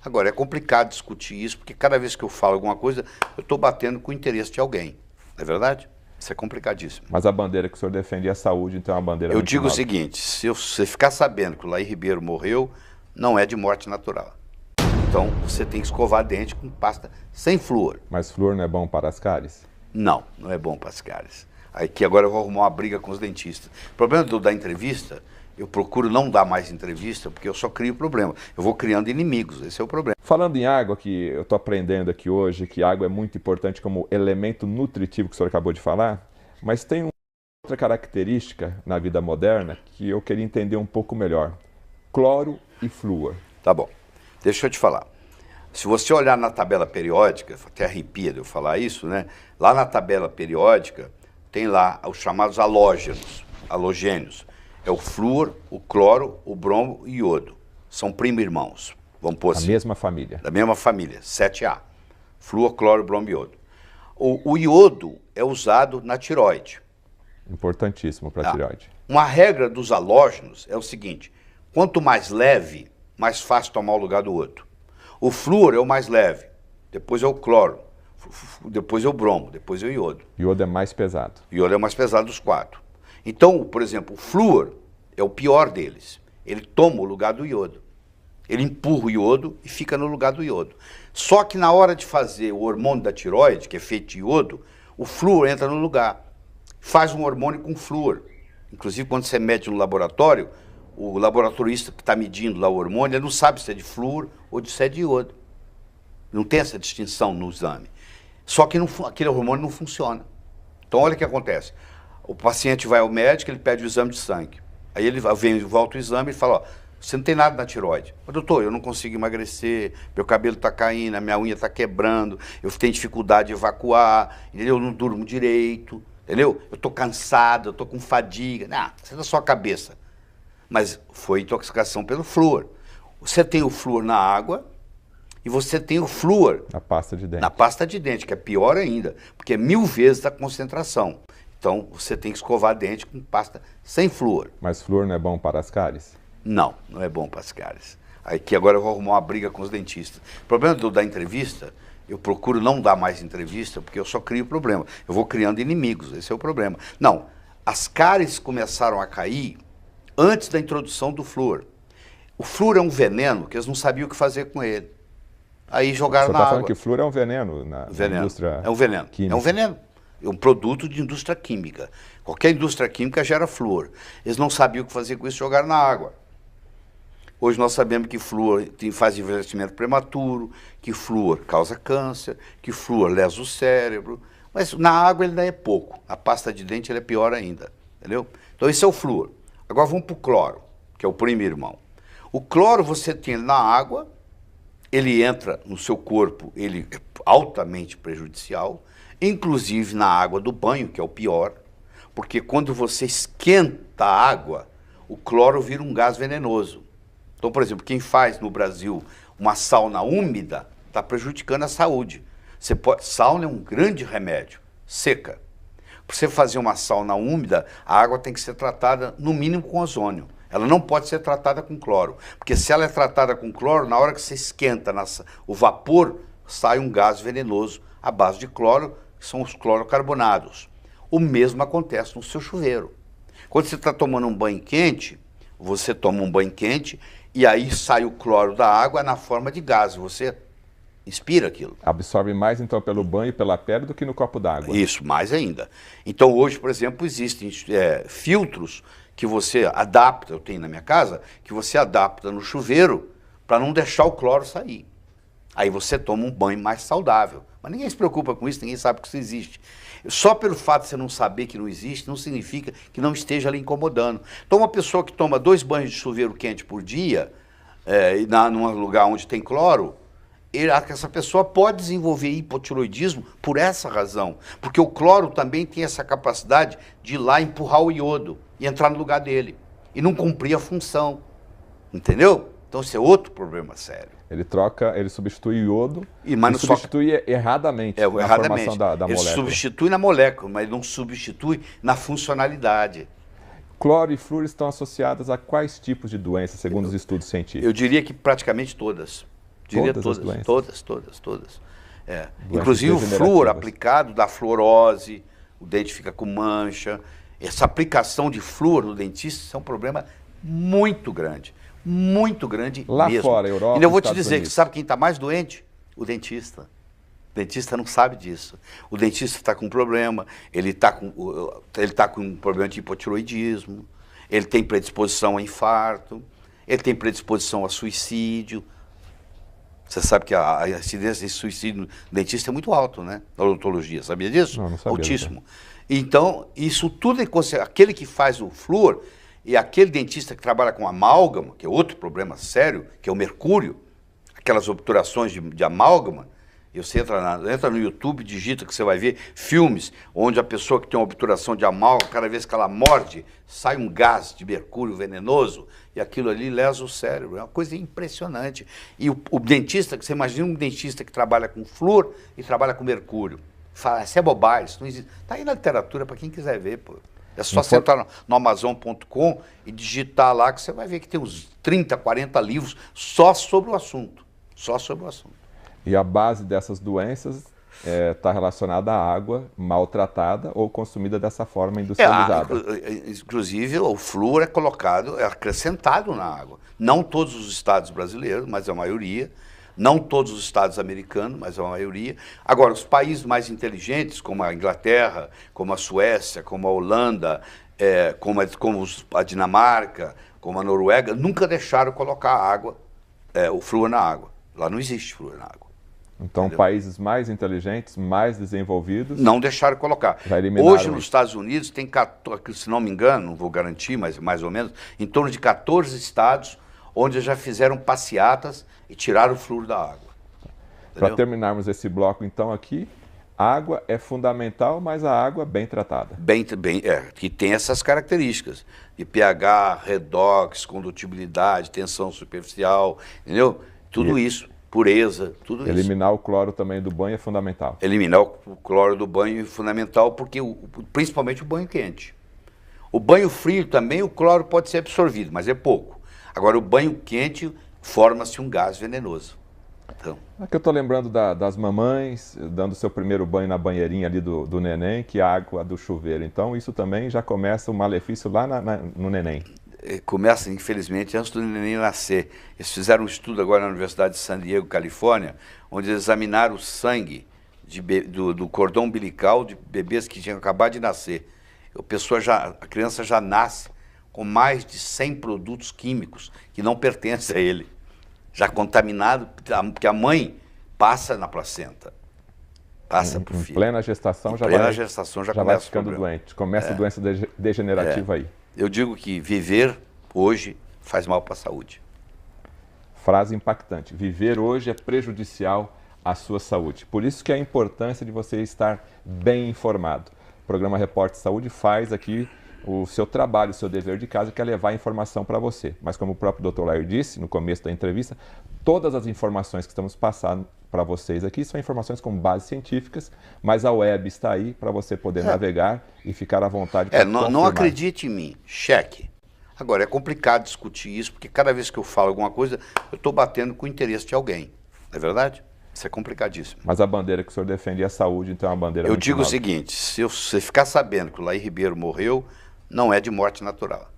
Agora, é complicado discutir isso, porque cada vez que eu falo alguma coisa, eu estou batendo com o interesse de alguém. Não é verdade? Isso é complicadíssimo. Mas a bandeira que o senhor defende é a saúde, então é uma bandeira Eu muito digo o nobre. seguinte, se você ficar sabendo que o Laí Ribeiro morreu, não é de morte natural. Então, você tem que escovar dente com pasta sem flúor. Mas flúor não é bom para as cáries? Não, não é bom para as cáries. Aqui agora eu vou arrumar uma briga com os dentistas. O problema da entrevista, eu procuro não dar mais entrevista, porque eu só crio problema. Eu vou criando inimigos, esse é o problema. Falando em água, que eu estou aprendendo aqui hoje, que água é muito importante como elemento nutritivo que o senhor acabou de falar, mas tem outra característica na vida moderna que eu queria entender um pouco melhor. Cloro e flúor. Tá bom, deixa eu te falar. Se você olhar na tabela periódica, até arrepia de eu falar isso, né? Lá na tabela periódica tem lá os chamados halogênios. É o flúor, o cloro, o bromo e o iodo. São primo-irmãos. Vamos pôr assim. A mesma família. Da mesma família, 7A. Flúor, cloro, bromo e iodo. O iodo é usado na tireoide. Importantíssimo para a tireoide. Uma regra dos halógenos é o seguinte: quanto mais leve, mais fácil tomar o lugar do outro. O flúor é o mais leve, depois é o cloro, depois é o bromo, depois é o iodo. Iodo é mais pesado. O iodo é o mais pesado dos quatro. Então, por exemplo, o flúor é o pior deles. Ele toma o lugar do iodo. Ele empurra o iodo e fica no lugar do iodo. Só que na hora de fazer o hormônio da tireoide, que é feito de iodo, o flúor entra no lugar. Faz um hormônio com flúor. Inclusive, quando você mede no laboratório, o laboratorista que está medindo lá o hormônio, ele não sabe se é de flúor ou se é de iodo. Não tem essa distinção no exame. Só que aquele hormônio não funciona. Então, olha o que acontece. O paciente vai ao médico, ele pede o exame de sangue. Aí ele volta o exame e fala, ó, você não tem nada na tireoide. Mas, doutor, eu não consigo emagrecer, meu cabelo está caindo, a minha unha está quebrando, eu tenho dificuldade de evacuar, eu não durmo direito, entendeu? Eu estou cansado, eu estou com fadiga. Não, isso é da sua cabeça. Mas foi intoxicação pelo flúor. Você tem o flúor na água e você tem o flúor na pasta de dente. Na pasta de dente, que é pior ainda, porque é 1000 vezes a concentração. Então, você tem que escovar dente com pasta sem flúor. Mas flúor não é bom para as cáries? Não, não é bom para as cáries. Aqui agora eu vou arrumar uma briga com os dentistas. O problema da entrevista, eu procuro não dar mais entrevista, porque eu só crio problema. Eu vou criando inimigos, esse é o problema. Não, as cáries começaram a cair antes da introdução do flúor. O flúor é um veneno que eles não sabiam o que fazer com ele. Aí jogaram na água. Você está falando que o flúor é um veneno na indústria É um veneno. química. É um veneno. É um produto de indústria química. Qualquer indústria química gera flúor. Eles não sabiam o que fazer com isso, jogaram na água. Hoje nós sabemos que flúor faz envelhecimento prematuro, que flúor causa câncer, que flúor lesa o cérebro. Mas na água ele ainda é pouco. A pasta de dente ele é pior ainda. Entendeu? Então esse é o flúor. Agora vamos para o cloro, que é o primo irmão. O cloro você tem na água, ele entra no seu corpo, ele é altamente prejudicial, inclusive na água do banho, que é o pior, porque quando você esquenta a água, o cloro vira um gás venenoso. Então, por exemplo, quem faz no Brasil uma sauna úmida está prejudicando a saúde. Sauna é um grande remédio, seca. Para você fazer uma sauna úmida, a água tem que ser tratada no mínimo com ozônio. Ela não pode ser tratada com cloro, porque se ela é tratada com cloro, na hora que você esquenta o vapor, sai um gás venenoso à base de cloro, que são os clorocarbonados. O mesmo acontece no seu chuveiro. Quando você está tomando um banho quente, você toma um banho quente e aí sai o cloro da água na forma de gás. Você inspira aquilo. Absorve mais, então, pelo banho e pela pele do que no copo d'água. Isso, mais ainda. Então, hoje, por exemplo, existem filtros que você adapta, eu tenho na minha casa, que você adapta no chuveiro para não deixar o cloro sair. Aí você toma um banho mais saudável. Mas ninguém se preocupa com isso, ninguém sabe que isso existe. Só pelo fato de você não saber que não existe, não significa que não esteja ali incomodando. Então, uma pessoa que toma 2 banhos de chuveiro quente por dia, num lugar onde tem cloro, essa pessoa pode desenvolver hipotiroidismo por essa razão. Porque o cloro também tem essa capacidade de ir lá empurrar o iodo e entrar no lugar dele. E não cumprir a função. Entendeu? Então, esse é outro problema sério. Ele substitui o iodo e substitui erradamente na formação da molécula. Ele substitui na molécula, mas não substitui na funcionalidade. Cloro e flúor estão associadas a quais tipos de doenças, segundo os estudos científicos? Eu diria que praticamente todas. Diria Todas as doenças? Todas. É. Doenças Inclusive o flúor degenerativas. aplicado dá fluorose, o dente fica com mancha. Essa aplicação de flúor no dentista é um problema muito grande Lá mesmo. fora, Europa, E eu vou te Estados dizer Unidos. que sabe quem está mais doente? O dentista. O dentista não sabe disso. O dentista está com um problema, ele está com um problema de hipotiroidismo, ele tem predisposição a infarto, ele tem predisposição a suicídio. Você sabe que a incidência de suicídio no dentista é muito alto, né? Na odontologia, sabia disso? Não sabia. Altíssimo. Então, isso tudo é aquele que faz o flúor e aquele dentista que trabalha com amálgama, que é outro problema sério, que é o mercúrio, aquelas obturações de amálgama. Você entra no YouTube, digita que você vai ver filmes onde a pessoa que tem uma obturação de amálgama, cada vez que ela morde, sai um gás de mercúrio venenoso e aquilo ali lesa o cérebro. É uma coisa impressionante. E o dentista, que você imagina um dentista que trabalha com flúor e trabalha com mercúrio. Fala, isso é bobagem, isso não existe. Está aí na literatura para quem quiser ver, pô. É só você entrar no Amazon.com e digitar lá que você vai ver que tem uns 30, 40 livros só sobre o assunto. Só sobre o assunto. E a base dessas doenças está relacionada à água maltratada ou consumida dessa forma industrializada. Inclusive, o flúor é acrescentado na água. Não todos os estados brasileiros, mas a maioria. Não todos os estados americanos, mas a maioria. Agora, os países mais inteligentes, como a Inglaterra, como a Suécia, como a Holanda, como a Dinamarca, como a Noruega, nunca deixaram colocar o flúor na água. Lá não existe flúor na água. Então, entendeu? Países mais inteligentes, mais desenvolvidos... não deixaram colocar. Hoje, nos Estados Unidos, tem, se não me engano, não vou garantir, mas mais ou menos, em torno de 14 estados onde já fizeram passeatas e tiraram o flúor da água. Para terminarmos esse bloco, então, aqui, água é fundamental, mas a água bem tratada. Que tem essas características de pH, redox, condutibilidade, tensão superficial, entendeu? Tudo isso, pureza, tudo isso. Eliminar o cloro também do banho é fundamental. Eliminar o cloro do banho é fundamental, porque principalmente o banho quente. O banho frio também, o cloro pode ser absorvido, mas é pouco. Agora, o banho quente forma-se um gás venenoso. Então. Aqui eu estou lembrando das mamães dando seu primeiro banho na banheirinha ali do neném, que é a água do chuveiro. Então, isso também já começa o malefício lá no neném. Começa, infelizmente, antes do neném nascer. Eles fizeram um estudo agora na Universidade de San Diego, Califórnia, onde eles examinaram o sangue do cordão umbilical de bebês que tinham acabado de nascer. A criança já nasce com mais de 100 produtos químicos que não pertencem a ele. Já contaminado, porque a mãe passa na placenta. Passa para o filho. Em plena gestação já vai ficando doente. Começa a doença degenerativa aí. Eu digo que viver hoje faz mal para a saúde. Frase impactante. Viver hoje é prejudicial à sua saúde. Por isso que é a importância de você estar bem informado. O programa Repórter Saúde faz aqui o seu trabalho, o seu dever de casa, que é levar a informação para você. Mas como o próprio Dr. Lair disse no começo da entrevista, todas as informações que estamos passando para vocês aqui são informações com bases científicas, mas a web está aí para você poder navegar e ficar à vontade para não acredite em mim, cheque. Agora, é complicado discutir isso, porque cada vez que eu falo alguma coisa, eu estou batendo com o interesse de alguém. Não é verdade? Isso é complicadíssimo. Mas a bandeira que o senhor defende é a saúde, então é uma bandeira Eu digo o seguinte, se você ficar sabendo que o Lair Ribeiro morreu, não é de morte natural.